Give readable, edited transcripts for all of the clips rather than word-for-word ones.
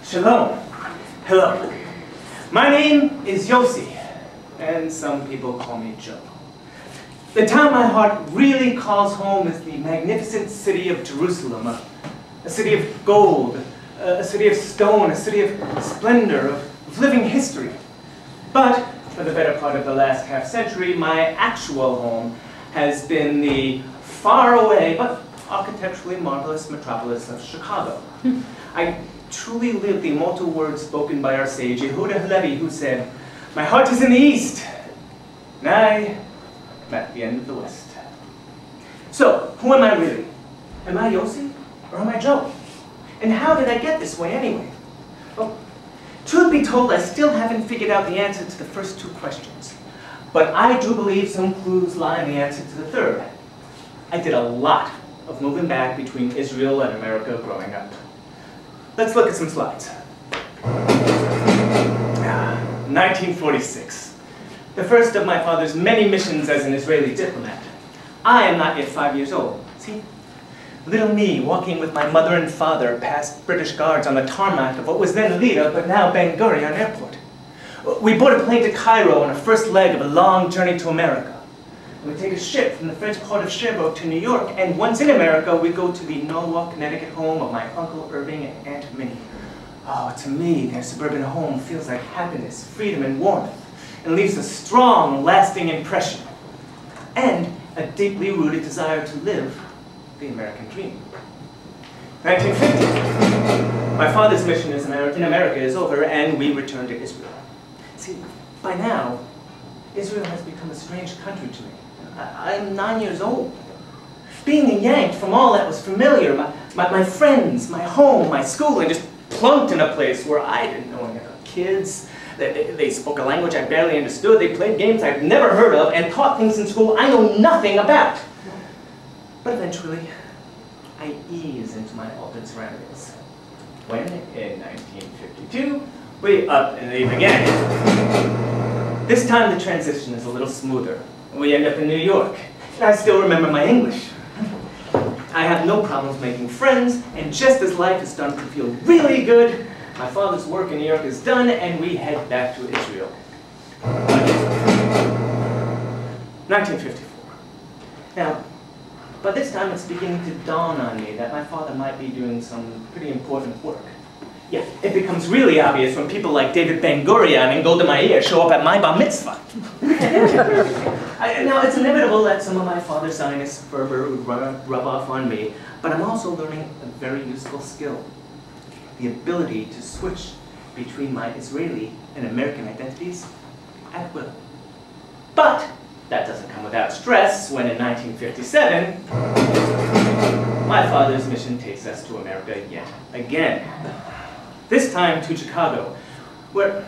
Shalom. Hello. My name is Yossi, and some people call me Joe. The town my heart really calls home is the magnificent city of Jerusalem, a city of gold, a city of stone, a city of splendor, of living history. But for the better part of the last half-century, my actual home has been the faraway but architecturally marvelous metropolis of Chicago. I truly live the immortal words spoken by our sage Yehuda Halevi, who said, "My heart is in the east, and I am at the end of the west." So, who am I really? Am I Yossi, or am I Joe? And how did I get this way anyway? Well, truth be told, I still haven't figured out the answer to the first two questions. But I do believe some clues lie in the answer to the third. I did a lot of moving back between Israel and America growing up. Let's look at some slides. 1946. The first of my father's many missions as an Israeli diplomat. I am not yet 5 years old. See? Little me walking with my mother and father past British guards on the tarmac of what was then Lida, but now Ben Gurion Airport. We board a plane to Cairo on a first leg of a long journey to America. We take a ship from the French port of Cherbourg to New York, and once in America, we go to the Norwalk, Connecticut home of my Uncle Irving and Aunt Minnie. Oh, to me, their suburban home feels like happiness, freedom, and warmth, and leaves a strong, lasting impression, and a deeply rooted desire to live the American dream. 1950. My father's mission in America is over, and we return to Israel. See, by now, Israel has become a strange country to me. I'm 9 years old. Being yanked from all that was familiar, my friends, my home, my school, and just plunked in a place where I didn't know anything about kids. They spoke a language I barely understood. They played games I've never heard of and taught things in school I know nothing about. But eventually, I ease into my altered surroundings. When, in 1952, we up and leave again. This time the transition is a little smoother. We end up in New York, and I still remember my English. I have no problems making friends, and just as life is starting to feel really good, my father's work in New York is done, and we head back to Israel. 1954. Now, by this time it's beginning to dawn on me that my father might be doing some pretty important work. Yeah, it becomes really obvious when people like David Ben Gurion and Golda Meir show up at my bar mitzvah. Now, it's inevitable that some of my father's Zionist fervor would rub off on me, but I'm also learning a very useful skill. The ability to switch between my Israeli and American identities at will. But that doesn't come without stress when in 1957, my father's mission takes us to America yet again. This time to Chicago, where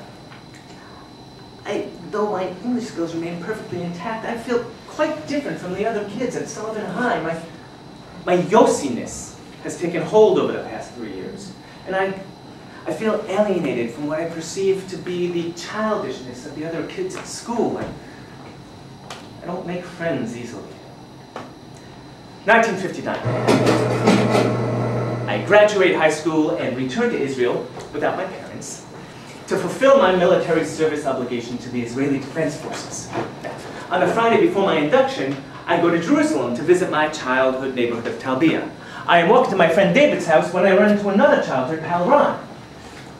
though my English skills remain perfectly intact, I feel quite different from the other kids at Sullivan High. My Yossiness has taken hold over the past 3 years, and I feel alienated from what I perceive to be the childishness of the other kids at school. I don't make friends easily. 1959. I graduate high school and return to Israel without my parents to fulfill my military service obligation to the Israeli Defense Forces. On the Friday before my induction, I go to Jerusalem to visit my childhood neighborhood of Talbia. I am walking to my friend David's house when I run into another childhood pal, Ron.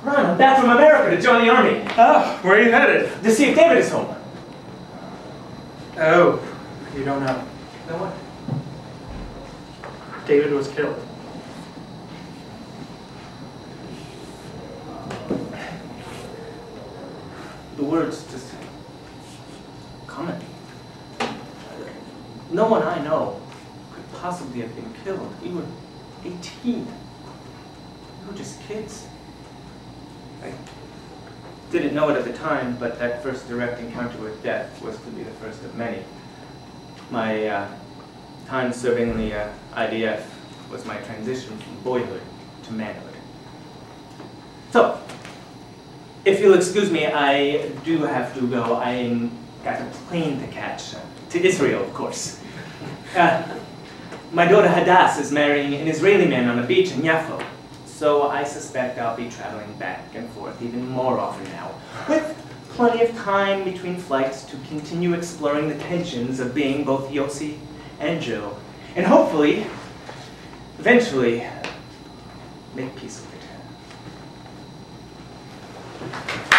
Ron, I'm back from America to join the army. Oh, where are you headed? To see if David is home. Oh, you don't know. Know what? David was killed. The words just come at me. No one I know could possibly have been killed. We were 18. We were just kids. I didn't know it at the time, but that first direct encounter with death was to be the first of many. My time serving in the IDF was my transition from boyhood to manhood. So, if you'll excuse me, I do have to go. I've got a plane to catch. To Israel, of course. My daughter Hadass is marrying an Israeli man on the beach in Yaffo. So I suspect I'll be traveling back and forth even more often now, with plenty of time between flights to continue exploring the tensions of being both Yossi and Jill, and hopefully, eventually, make peace with it.